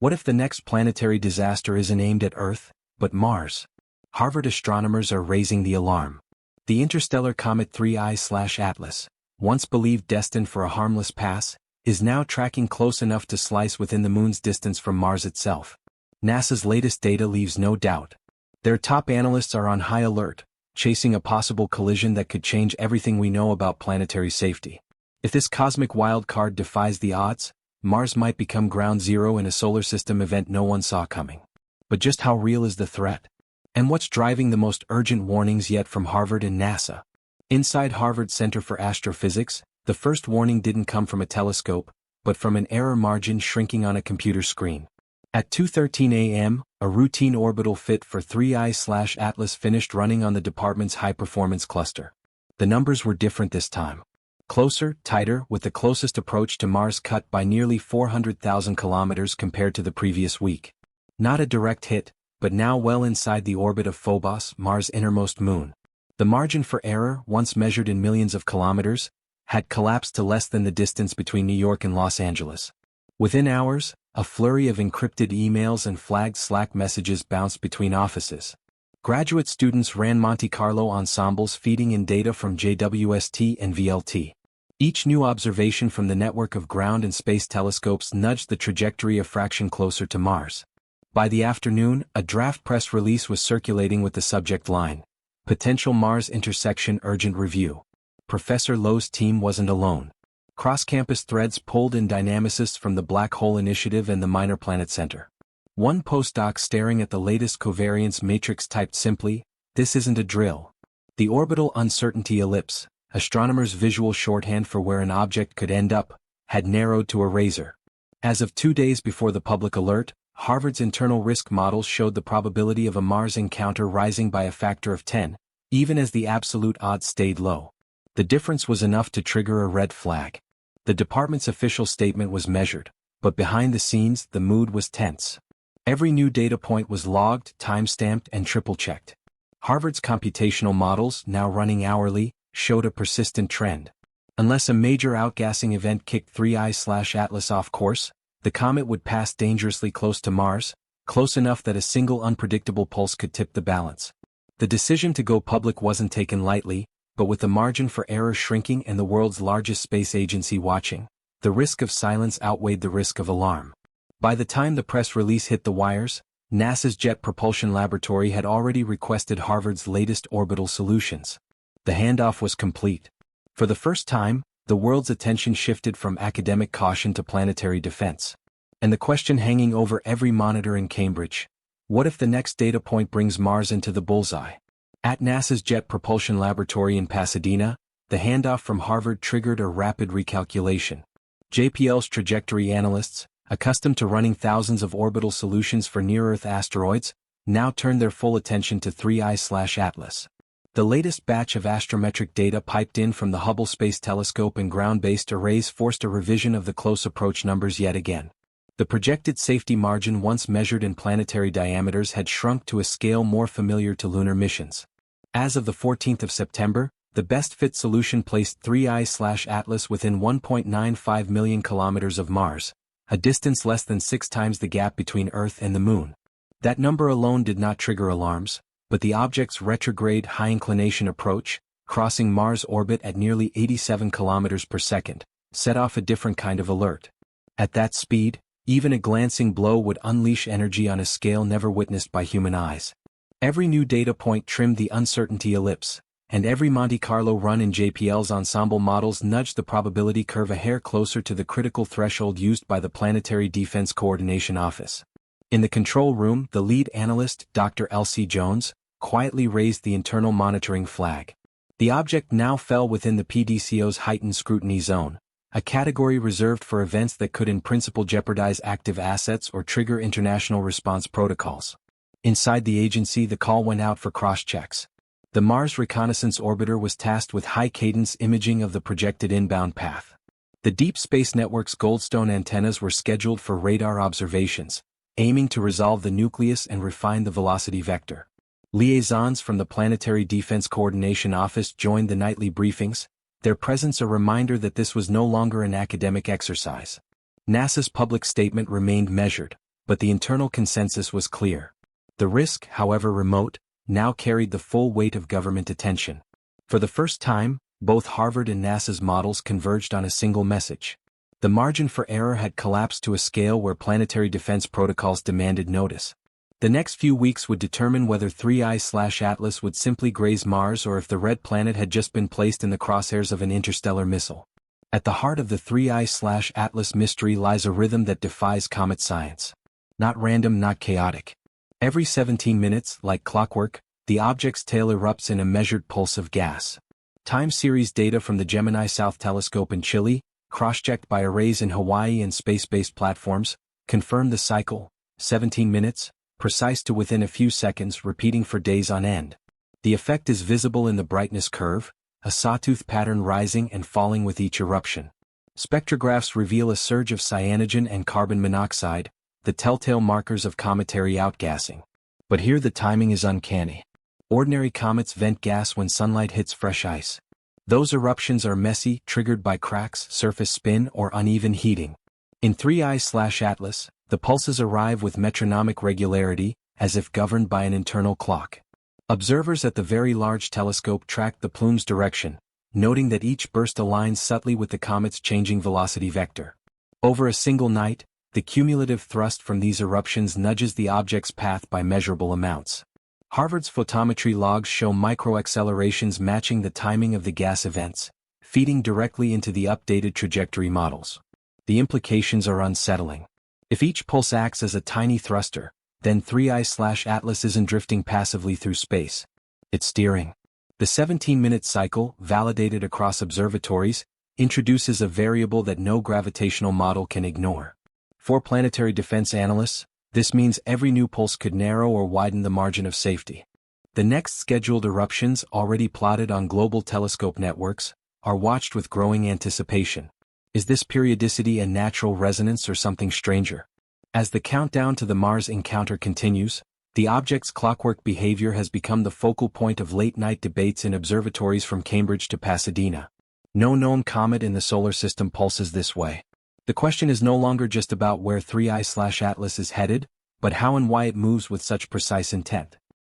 What if the next planetary disaster isn't aimed at Earth, but Mars? Harvard astronomers are raising the alarm. The interstellar comet 3I/Atlas, once believed destined for a harmless pass, is now tracking close enough to slice within the Moon's distance from Mars itself. NASA's latest data leaves no doubt. Their top analysts are on high alert, chasing a possible collision that could change everything we know about planetary safety. If this cosmic wild card defies the odds, Mars might become ground zero in a solar system event no one saw coming. But just how real is the threat? And what's driving the most urgent warnings yet from Harvard and NASA? Inside Harvard's Center for Astrophysics, the first warning didn't come from a telescope, but from an error margin shrinking on a computer screen. At 2:13 a.m., a routine orbital fit for 3I/Atlas finished running on the department's high-performance cluster. The numbers were different this time. Closer, tighter, with the closest approach to Mars cut by nearly 400,000 kilometers compared to the previous week. Not a direct hit, but now well inside the orbit of Phobos, Mars' innermost moon. The margin for error, once measured in millions of kilometers, had collapsed to less than the distance between New York and Los Angeles. Within hours, a flurry of encrypted emails and flagged Slack messages bounced between offices. Graduate students ran Monte Carlo ensembles feeding in data from JWST and VLT. Each new observation from the network of ground and space telescopes nudged the trajectory a fraction closer to Mars. By the afternoon, a draft press release was circulating with the subject line, "Potential Mars Intersection Urgent Review." Professor Lowe's team wasn't alone. Cross-campus threads pulled in dynamicists from the Black Hole Initiative and the Minor Planet Center. One postdoc staring at the latest covariance matrix typed simply, "This isn't a drill." The orbital uncertainty ellipse, astronomers' visual shorthand for where an object could end up, had narrowed to a razor. As of 2 days before the public alert, Harvard's internal risk models showed the probability of a Mars encounter rising by a factor of 10, even as the absolute odds stayed low. The difference was enough to trigger a red flag. The department's official statement was measured, but behind the scenes the mood was tense. Every new data point was logged, time-stamped, and triple-checked. Harvard's computational models, now running hourly, showed a persistent trend. Unless a major outgassing event kicked 3I/Atlas off course, the comet would pass dangerously close to Mars, close enough that a single unpredictable pulse could tip the balance. The decision to go public wasn't taken lightly, but with the margin for error shrinking and the world's largest space agency watching, the risk of silence outweighed the risk of alarm. By the time the press release hit the wires, NASA's Jet Propulsion Laboratory had already requested Harvard's latest orbital solutions. The handoff was complete. For the first time, the world's attention shifted from academic caution to planetary defense. And the question hanging over every monitor in Cambridge: what if the next data point brings Mars into the bullseye? At NASA's Jet Propulsion Laboratory in Pasadena, the handoff from Harvard triggered a rapid recalculation. JPL's trajectory analysts, accustomed to running thousands of orbital solutions for near-Earth asteroids, now turned their full attention to 3I/Atlas. The latest batch of astrometric data piped in from the Hubble Space Telescope and ground-based arrays forced a revision of the close approach numbers yet again. The projected safety margin once measured in planetary diameters had shrunk to a scale more familiar to lunar missions. As of the 14th of September, the best-fit solution placed 3I/Atlas within 1.95 million kilometers of Mars, a distance less than 6 times the gap between Earth and the Moon. That number alone did not trigger alarms, but the object's retrograde high-inclination approach, crossing Mars' orbit at nearly 87 kilometers per second, set off a different kind of alert. At that speed, even a glancing blow would unleash energy on a scale never witnessed by human eyes. Every new data point trimmed the uncertainty ellipse, and every Monte Carlo run in JPL's ensemble models nudged the probability curve a hair closer to the critical threshold used by the Planetary Defense Coordination Office. In the control room, the lead analyst, Dr. L.C. Jones, quietly raised the internal monitoring flag. The object now fell within the PDCO's heightened scrutiny zone, a category reserved for events that could in principle jeopardize active assets or trigger international response protocols. Inside the agency, the call went out for cross-checks. The Mars Reconnaissance Orbiter was tasked with high-cadence imaging of the projected inbound path. The Deep Space Network's Goldstone antennas were scheduled for radar observations, aiming to resolve the nucleus and refine the velocity vector. Liaisons from the Planetary Defense Coordination Office joined the nightly briefings, their presence a reminder that this was no longer an academic exercise. NASA's public statement remained measured, but the internal consensus was clear. The risk, however remote, now carried the full weight of government attention. For the first time, both Harvard and NASA's models converged on a single message. The margin for error had collapsed to a scale where planetary defense protocols demanded notice. The next few weeks would determine whether 3I/Atlas would simply graze Mars or if the red planet had just been placed in the crosshairs of an interstellar missile. At the heart of the 3I/Atlas mystery lies a rhythm that defies comet science. Not random, not chaotic. Every 17 minutes, like clockwork, the object's tail erupts in a measured pulse of gas. Time series data from the Gemini South Telescope in Chile, cross-checked by arrays in Hawaii and space-based platforms, confirm the cycle, 17 minutes, precise to within a few seconds, repeating for days on end. The effect is visible in the brightness curve, a sawtooth pattern rising and falling with each eruption. Spectrographs reveal a surge of cyanogen and carbon monoxide, the telltale markers of cometary outgassing. But here the timing is uncanny. Ordinary comets vent gas when sunlight hits fresh ice. Those eruptions are messy, triggered by cracks, surface spin, or uneven heating. In 3I/Atlas, the pulses arrive with metronomic regularity, as if governed by an internal clock. Observers at the Very Large Telescope track the plume's direction, noting that each burst aligns subtly with the comet's changing velocity vector. Over a single night, the cumulative thrust from these eruptions nudges the object's path by measurable amounts. Harvard's photometry logs show microaccelerations matching the timing of the gas events, feeding directly into the updated trajectory models. The implications are unsettling. If each pulse acts as a tiny thruster, then 3I/Atlas isn't drifting passively through space. It's steering. The 17-minute cycle, validated across observatories, introduces a variable that no gravitational model can ignore. For planetary defense analysts, this means every new pulse could narrow or widen the margin of safety. The next scheduled eruptions, already plotted on global telescope networks, are watched with growing anticipation. Is this periodicity a natural resonance or something stranger? As the countdown to the Mars encounter continues, the object's clockwork behavior has become the focal point of late-night debates in observatories from Cambridge to Pasadena. No known comet in the solar system pulses this way. The question is no longer just about where 3I/Atlas is headed, but how and why it moves with such precise intent.